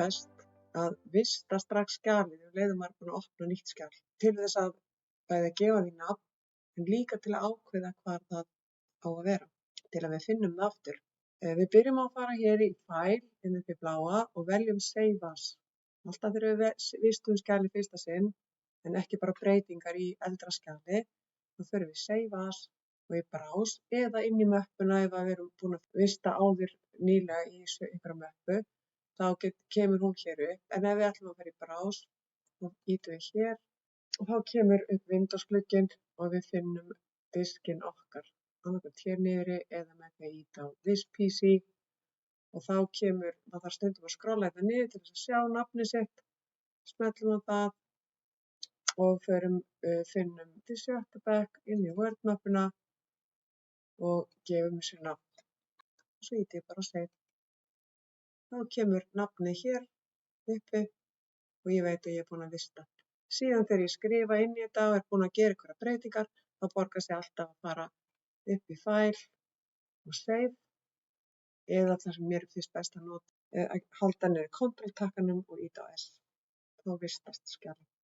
best að vista strax skjalið um leið og maður er búinn að opna nýtt skjal til þess að bæði að gefa því nafn en líka til að ákveða hvar það á að vera til að við finnum það aftur. Við byrjum á að fara hér í File inn upp í bláa og veljum Save As. Alltaf þegar við vistum skjali fyrsta sinn en ekki bara breytingar í eldra skjali, þá förum við Save As og í Browse eða inn í möppuna ef við erum búin að vista áður nýlega í einhverja möppu, þá kemur hún hér upp. En ef við ætlum að fara í Browse, þá ýtum við hér og þá kemur upp Windows-glugginn og við finnum diskinn okkar, annarkvort hér niðri eða með því að ýta á This PC og þá kemur, það þarf stundum að skrolla þetta niður til þess að sjá nafnið sitt, smellum á það og finnum til 7. bekk inn í Word-möppuna og gefum þessu nafn. Svo ýti ég bara á Save. Þá kemur nafnið hér uppi og ég veit að ég er búin að vista. Síðan þegar ég skrifa inn í þetta og er búin að gera einhverjar breytingar, þá borgar sig alltaf að fara upp í File og Save eða það sem mér finnst best að nota, að halda niður Ctrl-takkanum og ýta á S. Þá vistast skjalið.